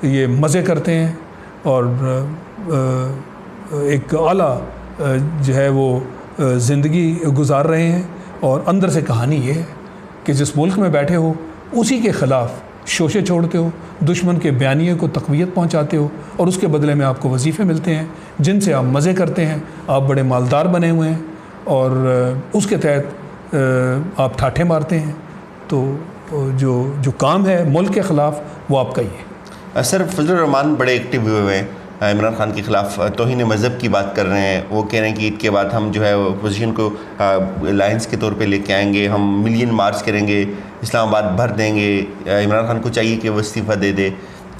یہ مزے کرتے ہیں اور ایک اعلیٰ جو ہے وہ زندگی گزار رہے ہیں، اور اندر سے کہانی یہ ہے کہ جس ملک میں بیٹھے ہو اسی کے خلاف شوشے چھوڑتے ہو، دشمن کے بیانیے کو تقویت پہنچاتے ہو، اور اس کے بدلے میں آپ کو وظیفے ملتے ہیں جن سے آپ مزے کرتے ہیں، آپ بڑے مالدار بنے ہوئے ہیں، اور اس کے تحت آپ ٹھاٹھے مارتے ہیں. تو جو کام ہے ملک کے خلاف وہ آپ کا ہی ہے. سر فضل الرحمان بڑے ایکٹیو ہوئے ہیں عمران خان کے خلاف، توہین مذہب کی بات کر رہے ہیں. وہ کہہ رہے ہیں کہ عید کے بعد ہم جو ہے اپوزیشن کو لائنس کے طور پہ لے کے آئیں گے، ہم ملین مارچ کریں گے، اسلام آباد بھر دیں گے. عمران خان کو چاہیے کہ وہ استعفیٰ دے دے.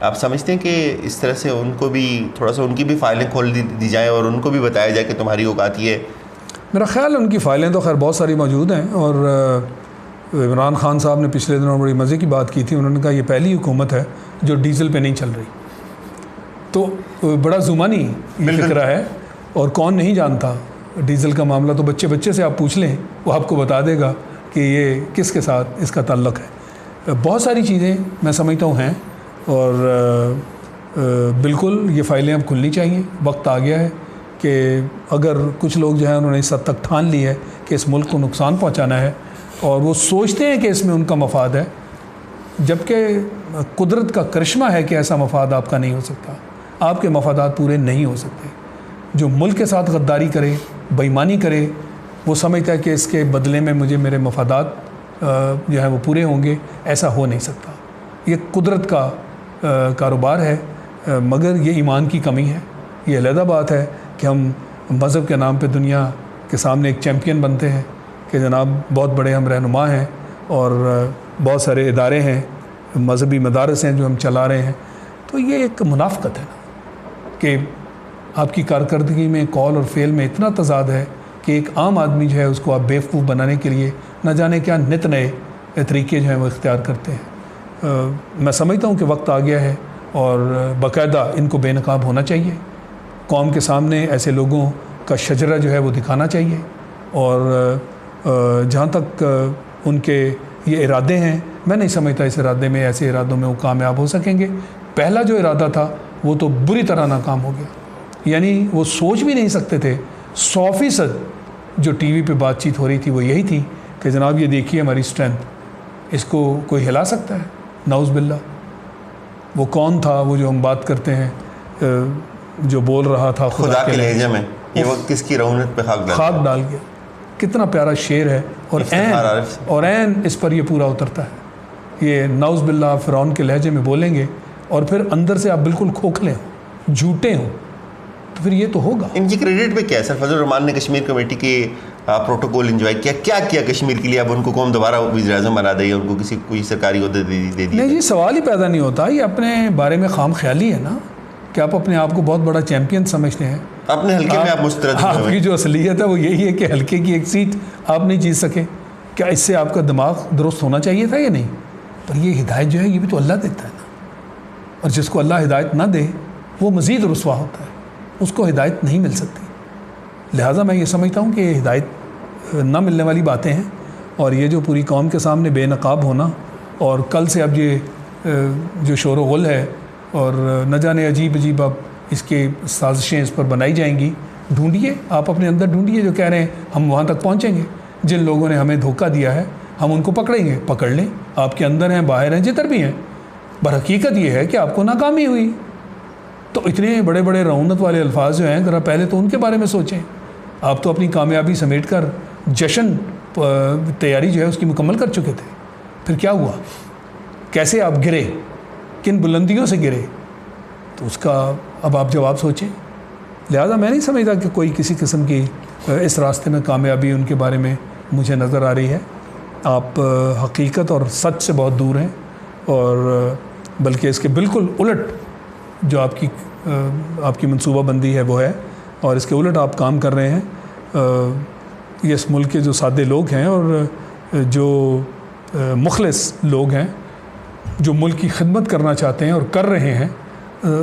آپ سمجھتے ہیں کہ اس طرح سے ان کو بھی تھوڑا سا ان کی بھی فائلیں کھول دی جائیں اور ان کو بھی بتایا جائے کہ تمہاری اوقات یہ ہے؟ میرا خیال ہے ان کی فائلیں تو خیر بہت ساری موجود ہیں، اور عمران خان صاحب نے پچھلے دنوں بڑی مزے کی بات کی تھی. انہوں نے کہا یہ پہلی حکومت ہے جو ڈیزل پہ نہیں چل رہی. تو بڑا زمانی فکرہ ہے، اور کون نہیں جانتا ڈیزل کا معاملہ. تو بچے سے آپ پوچھ لیں، وہ آپ کو بتا دے گا کہ یہ کس کے ساتھ اس کا تعلق ہے. بہت ساری چیزیں میں سمجھتا ہوں ہیں، اور بالکل یہ فائلیں اب کھلنی چاہیے. وقت آ گیا ہے کہ اگر کچھ لوگ جو ہیں انہوں نے اس حد تک ٹھان لی ہے کہ اس ملک کو نقصان پہنچانا ہے، اور وہ سوچتے ہیں کہ اس میں ان کا مفاد ہے، جبکہ قدرت کا کرشمہ ہے کہ ایسا مفاد آپ کا نہیں ہو سکتا. آپ کے مفادات پورے نہیں ہو سکتے. جو ملک کے ساتھ غداری کرے، بے ایمانی کرے، وہ سمجھتا ہے کہ اس کے بدلے میں مجھے میرے مفادات جو ہے وہ پورے ہوں گے. ایسا ہو نہیں سکتا. یہ قدرت کا کاروبار ہے، مگر یہ ایمان کی کمی ہے. یہ علیحدہ بات ہے کہ ہم مذہب کے نام پہ دنیا کے سامنے ایک چیمپئن بنتے ہیں کہ جناب بہت بڑے ہم رہنما ہیں، اور بہت سارے ادارے ہیں، مذہبی مدارس ہیں جو ہم چلا رہے ہیں. تو یہ ایک منافقت ہے کہ آپ کی کارکردگی میں قول اور فعل میں اتنا تضاد ہے کہ ایک عام آدمی جو ہے اس کو آپ بیوقوف بنانے کے لیے نہ جانے کیا نت نئے طریقے جو ہیں وہ اختیار کرتے ہیں. میں سمجھتا ہوں کہ وقت آ گیا ہے، اور باقاعدہ ان کو بے نقاب ہونا چاہیے. قوم کے سامنے ایسے لوگوں کا شجرہ جو ہے وہ دکھانا چاہیے، اور جہاں تک ان کے یہ ارادے ہیں، میں نہیں سمجھتا اس ارادے میں، ایسے ارادوں میں وہ کامیاب ہو سکیں گے. پہلا جو ارادہ تھا وہ تو بری طرح ناکام ہو گیا. یعنی وہ سوچ بھی نہیں سکتے تھے. 100% جو ٹی وی پہ بات چیت ہو رہی تھی وہ یہی تھی کہ جناب یہ دیکھیے ہماری اسٹرینتھ، اس کو کوئی ہلا سکتا ہے؟ نعوذ باللہ. وہ کون تھا وہ جو ہم بات کرتے ہیں، جو بول رہا تھا خدا کے لہجے میں، یہ وقت کس کی رونق پہ خاک ڈال گیا. کتنا پیارا شعر ہے، اور عین اس پر یہ پورا اترتا ہے. یہ نعوذ باللہ فرعون کے لہجے میں بولیں گے، اور پھر اندر سے آپ بالکل کھوکھلے ہوں، جھوٹے ہوں، تو پھر یہ تو ہوگا. ان کی کریڈٹ پہ کیا ہے سر؟ فضل الرحمان نے کشمیر کمیٹی کے پروٹوکول انجوائے کیا کشمیر کے لیے؟ اب ان کو قوم دوبارہ وزیر اعظم بنا دے، ان کو کوئی سرکاری عہدہ دے دی؟ نہیں جی، سوال ہی پیدا نہیں ہوتا. یہ اپنے بارے میں خام خیالی ہے نا، کہ آپ اپنے آپ کو بہت بڑا چیمپئن سمجھتے ہیں. اپنے حلقے میں آپ مسترد آپ کی جو اصلیت ہے وہ یہی ہے کہ حلقے کی ایک سیٹ آپ نہیں جیت سکے. کیا اس سے آپ کا دماغ درست ہونا چاہیے تھا یا نہیں؟ پر یہ ہدایت جو ہے یہ بھی تو اللہ دیتا ہے نا، اور جس کو اللہ ہدایت نہ دے وہ مزید رسوا ہوتا ہے، اس کو ہدایت نہیں مل سکتی. لہٰذا میں یہ سمجھتا ہوں کہ یہ ہدایت نہ ملنے والی باتیں ہیں، اور یہ جو پوری قوم کے سامنے بے نقاب ہونا، اور کل سے اب یہ جو شور و غل ہے، اور نہ جانے عجیب اب اس کے سازشیں اس پر بنائی جائیں گی. ڈھونڈیے، آپ اپنے اندر ڈھونڈیے جو کہہ رہے ہیں ہم وہاں تک پہنچیں گے. جن لوگوں نے ہمیں دھوکہ دیا ہے ہم ان کو پکڑیں گے. پکڑ لیں، آپ کے اندر ہیں، باہر ہیں، جدھر بھی ہیں. پر حقیقت یہ ہے کہ آپ کو ناکامی ہوئی. تو اتنے بڑے بڑے رعونت والے الفاظ جو ہیں، ذرا پہلے تو ان کے بارے میں سوچیں. آپ تو اپنی کامیابی سمیٹ کر جشن تیاری جو ہے اس کی مکمل کر چکے تھے. پھر کیا ہوا؟ کیسے آپ گرے؟ کن بلندیوں سے گرے؟ تو اس کا اب آپ جواب سوچیں. لہٰذا میں نہیں سمجھتا کہ کوئی کسی قسم کی اس راستے میں کامیابی ان کے بارے میں مجھے نظر آ رہی ہے. آپ حقیقت اور سچ سے بہت دور ہیں، اور بلکہ اس کے بالکل الٹ جو آپ کی منصوبہ بندی ہے وہ ہے، اور اس کے الٹ آپ کام کر رہے ہیں. یہ اس ملک کے جو سادے لوگ ہیں اور جو مخلص لوگ ہیں، جو ملک کی خدمت کرنا چاہتے ہیں اور کر رہے ہیں،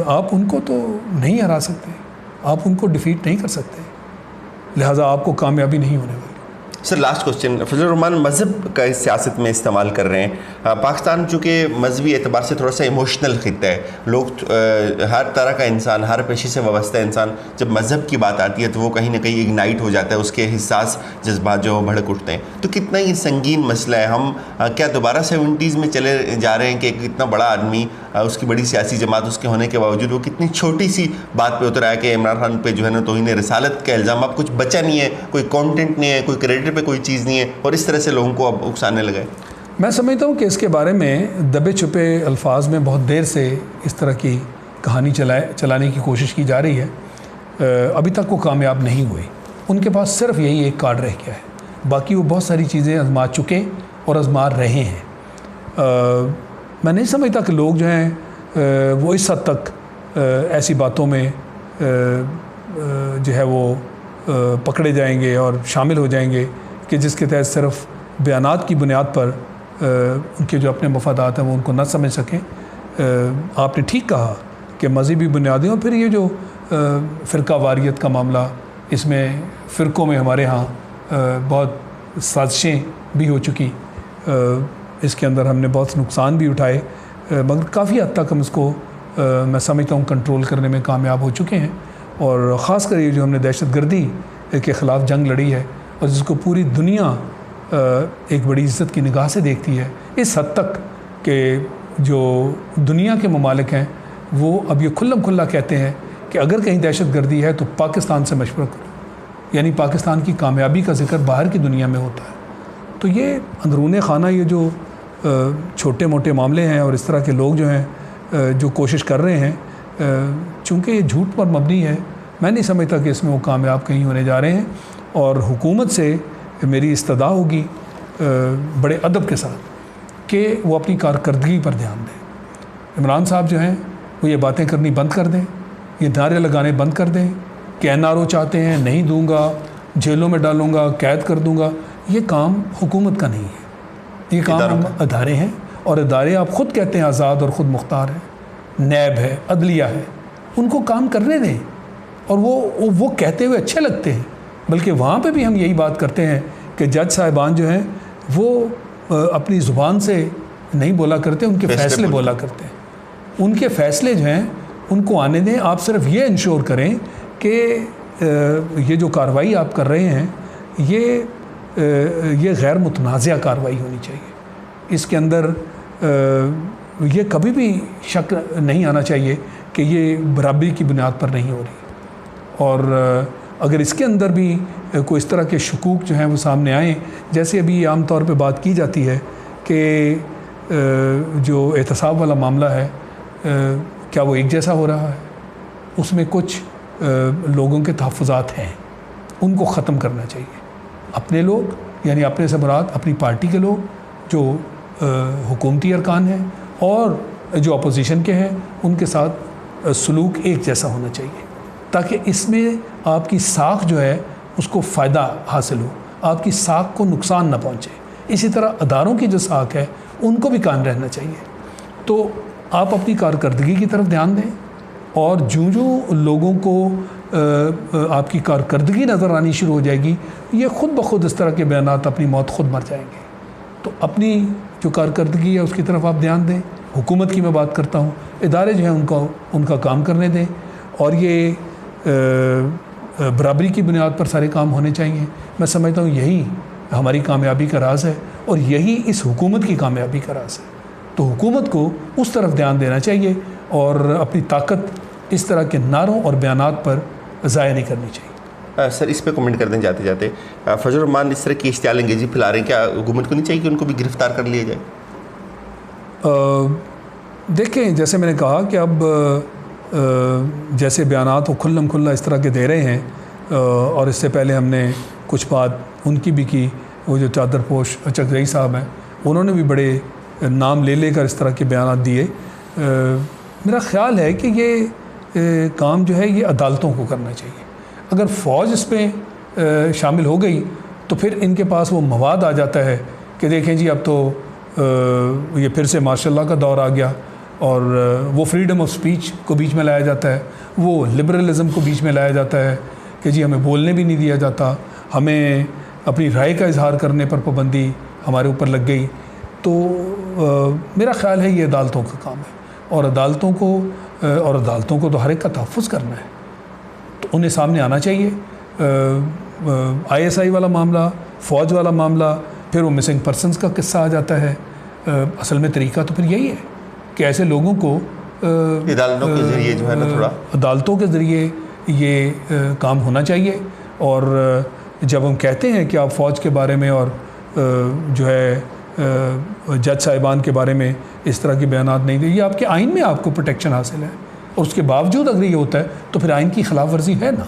آپ ان کو تو نہیں ہرا سکتے، آپ ان کو ڈیفیٹ نہیں کر سکتے. لہٰذا آپ کو کامیابی نہیں ہونے والی. سر لاسٹ کوشچن، فضل الرحمان مذہب کا اس سیاست میں استعمال کر رہے ہیں. پاکستان چونکہ مذہبی اعتبار سے تھوڑا سا ایموشنل خطہ ہے، لوگ ہر طرح کا انسان، ہر پیشے سے وابستہ انسان جب مذہب کی بات آتی ہے تو وہ کہیں نہ کہیں اگنائٹ ہو جاتا ہے، اس کے حساس جذبات جو بھڑک اٹھتے ہیں. تو کتنا ہی سنگین مسئلہ ہے، ہم کیا دوبارہ 70s میں چلے جا رہے ہیں کہ ایک اتنا بڑا آدمی، اس کی بڑی سیاسی جماعت اس کے ہونے کے باوجود وہ کتنی چھوٹی سی بات پہ اتر آیا کہ عمران خان پہ جو ہے نا توہین رسالت کا الزام، اب کچھ بچا نہیں ہے، کوئی کانٹینٹ نہیں ہے، کوئی کریڈٹ پہ کوئی چیز نہیں ہے، اور اس طرح سے لوگوں کو اب اکسانے لگے. میں سمجھتا ہوں کہ اس کے بارے میں دبے چھپے الفاظ میں بہت دیر سے اس طرح کی کہانی چلانے کی کوشش کی جا رہی ہے. ابھی تک وہ کامیاب نہیں ہوئی. ان کے پاس صرف یہی ایک کارڈ رہ گیا ہے، باقی وہ بہت ساری چیزیں آزما چکے اور آزما رہے ہیں. میں نہیں سمجھتا کہ لوگ جو ہیں وہ اس حد تک ایسی باتوں میں جو ہے وہ پکڑے جائیں گے اور شامل ہو جائیں گے کہ جس کے تحت صرف بیانات کی بنیاد پر ان کے جو اپنے مفادات ہیں وہ ان کو نہ سمجھ سکیں. آپ نے ٹھیک کہا کہ مذہبی بنیادیں، اور پھر یہ جو فرقہ واریت کا معاملہ، اس میں فرقوں میں ہمارے ہاں بہت سازشیں بھی ہو چکی، اس کے اندر ہم نے بہت نقصان بھی اٹھائے، مگر کافی حد تک ہم اس کو میں سمجھتا ہوں کنٹرول کرنے میں کامیاب ہو چکے ہیں. اور خاص کر یہ جو ہم نے دہشت گردی کے خلاف جنگ لڑی ہے اور جس کو پوری دنیا ایک بڑی عزت کی نگاہ سے دیکھتی ہے، اس حد تک کہ جو دنیا کے ممالک ہیں وہ اب یہ کھلم کھلا کہتے ہیں کہ اگر کہیں دہشت گردی ہے تو پاکستان سے مشورہ کرو، یعنی پاکستان کی کامیابی کا ذکر باہر کی دنیا میں ہوتا ہے. تو یہ اندرون خانہ یہ جو چھوٹے موٹے معاملے ہیں اور اس طرح کے لوگ جو ہیں جو کوشش کر رہے ہیں، چونکہ یہ جھوٹ پر مبنی ہے، میں نہیں سمجھتا کہ اس میں وہ کامیاب کہیں ہونے جا رہے ہیں. اور حکومت سے میری استدعا ہوگی بڑے ادب کے ساتھ کہ وہ اپنی کارکردگی پر دھیان دیں. عمران صاحب جو ہیں وہ یہ باتیں کرنی بند کر دیں، یہ نعرے لگانے بند کر دیں کہ این آر او چاہتے ہیں نہیں دوں گا، جیلوں میں ڈالوں گا، قید کر دوں گا. یہ کام حکومت کا نہیں ہے، یہ کام ادارے ہیں، اور ادارے آپ خود کہتے ہیں آزاد اور خود مختار ہیں، نیب ہے، عدلیہ ہے، ان کو کام کرنے دیں. اور وہ کہتے ہوئے اچھے لگتے ہیں، بلکہ وہاں پہ بھی ہم یہی بات کرتے ہیں کہ جج صاحبان جو ہیں وہ اپنی زبان سے نہیں بولا کرتے، ان کے فیصلے بولا کرتے ہیں. ان کے فیصلے جو ہیں ان کو آنے دیں. آپ صرف یہ انشور کریں کہ یہ جو کارروائی آپ کر رہے ہیں یہ غیر متنازع کارروائی ہونی چاہیے. اس کے اندر یہ کبھی بھی شک نہیں آنا چاہیے کہ یہ برابری کی بنیاد پر نہیں ہو رہی. اور اگر اس کے اندر بھی کوئی اس طرح کے شکوک جو ہیں وہ سامنے آئیں، جیسے ابھی عام طور پہ بات کی جاتی ہے کہ جو احتساب والا معاملہ ہے کیا وہ ایک جیسا ہو رہا ہے، اس میں کچھ لوگوں کے تحفظات ہیں، ان کو ختم کرنا چاہیے. اپنے لوگ، یعنی اپنے سے مراد اپنی پارٹی کے لوگ جو حکومتی ارکان ہیں اور جو اپوزیشن کے ہیں، ان کے ساتھ سلوک ایک جیسا ہونا چاہیے، تاکہ اس میں آپ کی ساکھ جو ہے اس کو فائدہ حاصل ہو، آپ کی ساکھ کو نقصان نہ پہنچے. اسی طرح اداروں کی جو ساکھ ہے ان کو بھی کان رہنا چاہیے. تو آپ اپنی کارکردگی کی طرف دھیان دیں، اور جو لوگوں کو آپ کی کارکردگی نظر آنی شروع ہو جائے گی، یہ خود بخود اس طرح کے بیانات اپنی موت خود مر جائیں گے. تو اپنی جو کارکردگی ہے اس کی طرف آپ دھیان دیں. حکومت کی میں بات کرتا ہوں، ادارے جو ہیں ان کا کام کرنے دیں، اور یہ برابری کی بنیاد پر سارے کام ہونے چاہیے. میں سمجھتا ہوں یہی ہماری کامیابی کا راز ہے، اور یہی اس حکومت کی کامیابی کا راز ہے. تو حکومت کو اس طرف دھیان دینا چاہیے اور اپنی طاقت اس طرح کے نعروں اور بیانات پر ضائع نہیں کرنی چاہیے. سر اس پہ کمنٹ کر دیں جاتے جاتے. فضل الرحمان اس طرح کی اشتعال انگیزی پھیلا رہے ہیں، کیا حکومت کو نہیں چاہیے کہ ان کو بھی گرفتار کر لیا جائے؟ دیکھیں، جیسے میں نے کہا کہ اب جیسے بیانات وہ کھلم کھلا اس طرح کے دے رہے ہیں، اور اس سے پہلے ہم نے کچھ بات ان کی بھی کی. وہ جو چادر پوش چکرئی صاحب ہیں، انہوں نے بھی بڑے نام لے کر اس طرح کے بیانات دیے. میرا خیال ہے کہ یہ کام جو ہے یہ عدالتوں کو کرنا چاہیے. اگر فوج اس پہ شامل ہو گئی تو پھر ان کے پاس وہ مواد آ جاتا ہے کہ دیکھیں جی اب تو یہ پھر سے مارشل لاء کا دور آ گیا، اور وہ فریڈم آف سپیچ کو بیچ میں لایا جاتا ہے، وہ لبرلزم کو بیچ میں لایا جاتا ہے کہ جی ہمیں بولنے بھی نہیں دیا جاتا، ہمیں اپنی رائے کا اظہار کرنے پر پابندی ہمارے اوپر لگ گئی. تو میرا خیال ہے یہ عدالتوں کا کام ہے, اور عدالتوں کو تو ہر ایک کا تحفظ کرنا ہے, تو انہیں سامنے آنا چاہیے. ISI والا معاملہ, فوج والا معاملہ, پھر وہ مسنگ پرسنز کا قصہ آ جاتا ہے. اصل میں طریقہ تو پھر یہی ہے کہ ایسے لوگوں کو عدالتوں کے ذریعے جو ہے نا تھوڑا عدالتوں کے ذریعے یہ کام ہونا چاہیے. اور جب ہم کہتے ہیں کہ آپ فوج کے بارے میں اور جو ہے جج صاحبان کے بارے میں اس طرح کے بیانات نہیں دیں, یہ آپ کے آئین میں آپ کو پروٹیکشن حاصل ہے, اور اس کے باوجود اگر یہ ہوتا ہے تو پھر آئین کی خلاف ورزی ہے نا.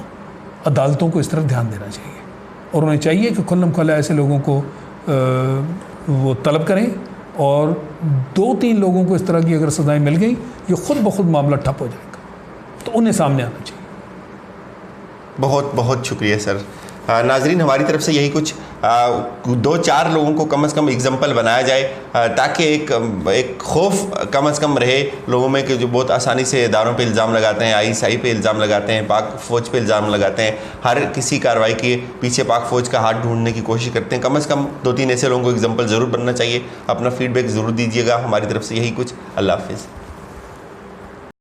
عدالتوں کو اس طرح دھیان دینا چاہیے, اور انہیں چاہیے کہ کھلم کھلا ایسے لوگوں کو وہ طلب کریں, اور 2-3 لوگوں کو اس طرح کی اگر سزائیں مل گئیں یہ خود بخود معاملہ ٹھپ ہو جائے گا, تو انہیں سامنے آنا چاہیے. بہت بہت شکریہ سر. ناظرین, ہماری طرف سے یہی کچھ 2-4 لوگوں کو کم از کم اگزامپل بنایا جائے, تاکہ ایک خوف کم از کم رہے لوگوں میں, کہ جو بہت آسانی سے اداروں پہ الزام لگاتے ہیں, ISI پہ الزام لگاتے ہیں, پاک فوج پہ الزام لگاتے ہیں, ہر کسی کارروائی کے پیچھے پاک فوج کا ہاتھ ڈھونڈنے کی کوشش کرتے ہیں. کم از کم 2-3 ایسے لوگوں کو اگزامپل ضرور بننا چاہیے. اپنا فیڈ بیک ضرور دیجیے گا. ہماری طرف سے یہی کچھ. اللہ حافظ.